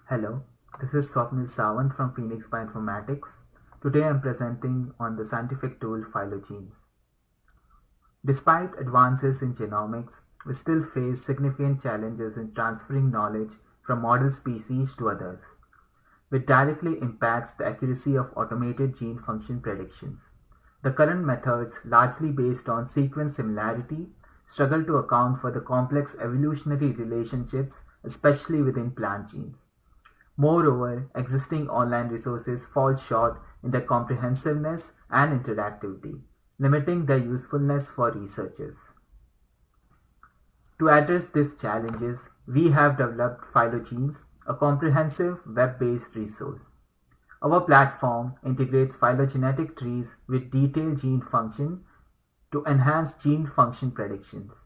Hello, this is Swapnil Sawant from Phoenix Bioinformatics. Today I am presenting on the scientific tool PhyloGenes. Despite advances in genomics, we still face significant challenges in transferring knowledge from model species to others, which directly impacts the accuracy of automated gene function predictions. The current methods, largely based on sequence similarity, struggle to account for the complex evolutionary relationships, especially within plant genes. Moreover, existing online resources fall short in their comprehensiveness and interactivity, limiting their usefulness for researchers. To address these challenges, we have developed PhyloGenes, a comprehensive web-based resource. Our platform integrates phylogenetic trees with detailed gene function to enhance gene function predictions.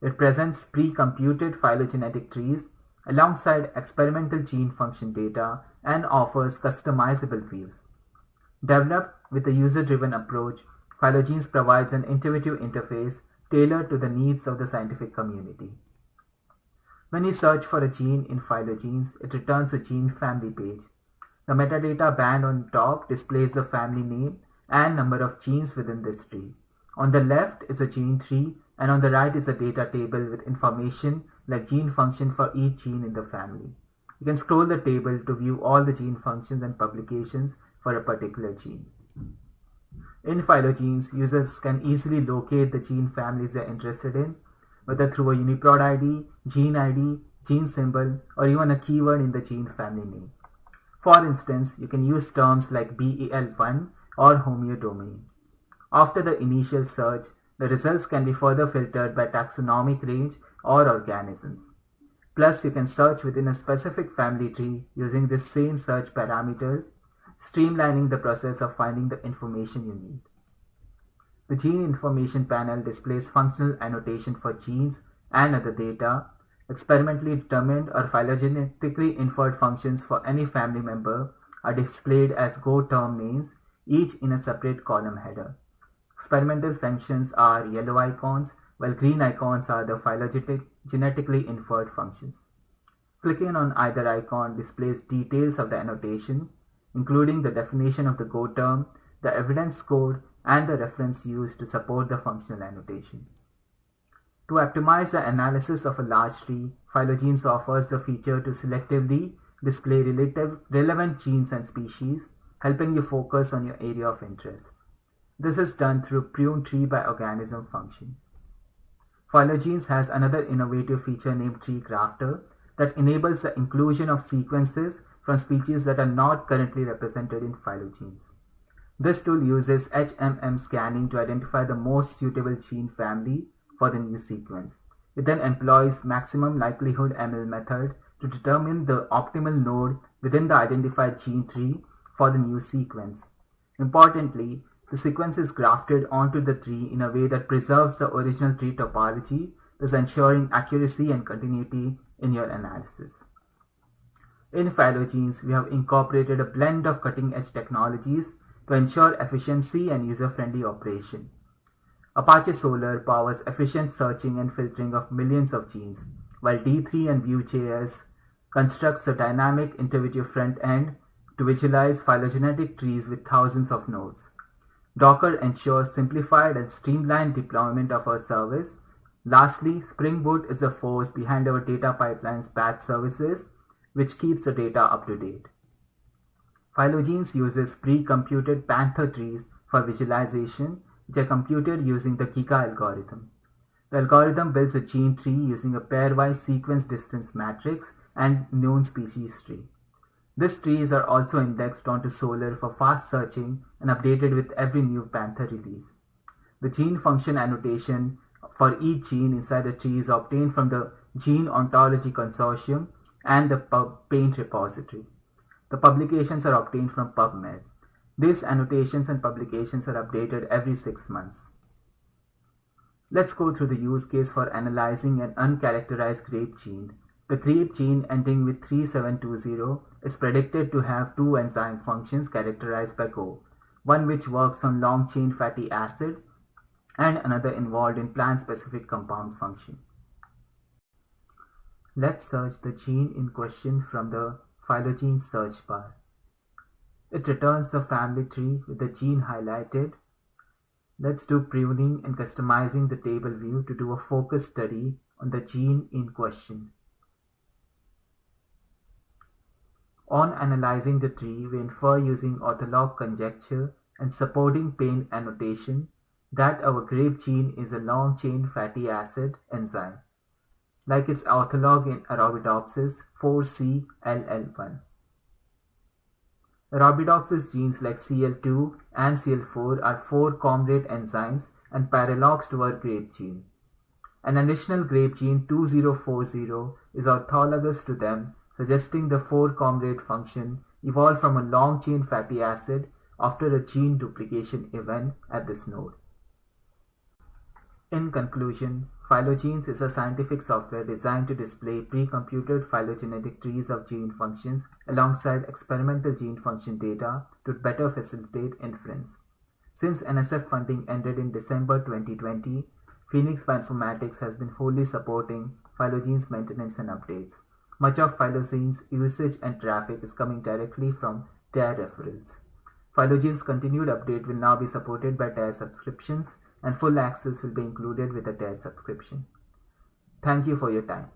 It presents pre-computed phylogenetic trees alongside experimental gene function data and offers customizable views. Developed with a user-driven approach, PhyloGenes provides an intuitive interface tailored to the needs of the scientific community. When you search for a gene in PhyloGenes, it returns a gene family page. The metadata band on top displays the family name and number of genes within this tree. On the left is a gene tree, and on the right is a data table with information like gene function for each gene in the family. You can scroll the table to view all the gene functions and publications for a particular gene. In PhyloGenes, users can easily locate the gene families they're interested in, whether through a UniProt ID, gene symbol, or even a keyword in the gene family name. For instance, you can use terms like BEL1 or homeodomain. After the initial search, the results can be further filtered by taxonomic range or organisms. Plus, you can search within a specific family tree using the same search parameters, streamlining the process of finding the information you need. The Gene Information panel displays functional annotation for genes and other data, experimentally determined or phylogenetically inferred functions for any family member are displayed as Go term names, each in a separate column header. Experimental functions are yellow icons, while green icons are the phylogenetically inferred functions. Clicking on either icon displays details of the annotation, including the definition of the Go term, the evidence code, and the reference used to support the functional annotation. To optimize the analysis of a large tree, PhyloGenes offers the feature to selectively display relevant genes and species, helping you focus on your area of interest. This is done through prune tree by organism function. PhyloGenes has another innovative feature named Tree Grafter that enables the inclusion of sequences from species that are not currently represented in PhyloGenes. This tool uses HMM scanning to identify the most suitable gene family for the new sequence. It then employs maximum likelihood ML method to determine the optimal node within the identified gene tree for the new sequence. Importantly, the sequence is grafted onto the tree in a way that preserves the original tree topology, thus ensuring accuracy and continuity in your analysis. In PhyloGenes, we have incorporated a blend of cutting-edge technologies to ensure efficiency and user-friendly operation. Apache Solr powers efficient searching and filtering of millions of genes, while D3 and Vue.js constructs a dynamic, intuitive front end to visualize phylogenetic trees with thousands of nodes. Docker ensures simplified and streamlined deployment of our service. Lastly, Spring Boot is the force behind our data pipeline's batch services, which keeps the data up to date. PhyloGenes uses pre-computed Panther trees for visualization, which are computed using the Giga algorithm. The algorithm builds a gene tree using a pairwise sequence distance matrix and known species tree. These trees are also indexed onto Solr for fast searching and updated with every new Panther release. The gene function annotation for each gene inside a tree is obtained from the Gene Ontology Consortium and the PubPaint repository. The publications are obtained from PubMed. These annotations and publications are updated every 6 months. Let's go through the use case for analyzing an uncharacterized grape gene. The grape gene ending with 3720 is predicted to have two enzyme functions characterized by Go, one which works on long-chain fatty acid and another involved in plant-specific compound function. Let's search the gene in question from the PhyloGenes search bar. It returns the family tree with the gene highlighted. Let's do pruning and customizing the table view to do a focus study on the gene in question. On analyzing the tree, we infer using ortholog conjecture and supporting paint annotation that our grape gene is a long-chain fatty acid enzyme, like its ortholog in Arabidopsis 4CLL1. Arabidopsis genes like CL2 and CL4 are 4-comrade enzymes and paralogs to our grape gene. An additional grape gene 2040 is orthologous to them, suggesting the 4-comrade function evolved from a long-chain fatty acid after a gene duplication event at this node. In conclusion, PhyloGenes is a scientific software designed to display pre-computed phylogenetic trees of gene functions alongside experimental gene function data to better facilitate inference. Since NSF funding ended in December 2020, Phoenix Bioinformatics has been wholly supporting PhyloGenes maintenance and updates. Much of PhyloGenes usage and traffic is coming directly from TAIR referrals. PhyloGenes' continued update will now be supported by TAIR subscriptions, and full access will be included with a TAIR subscription. Thank you for your time.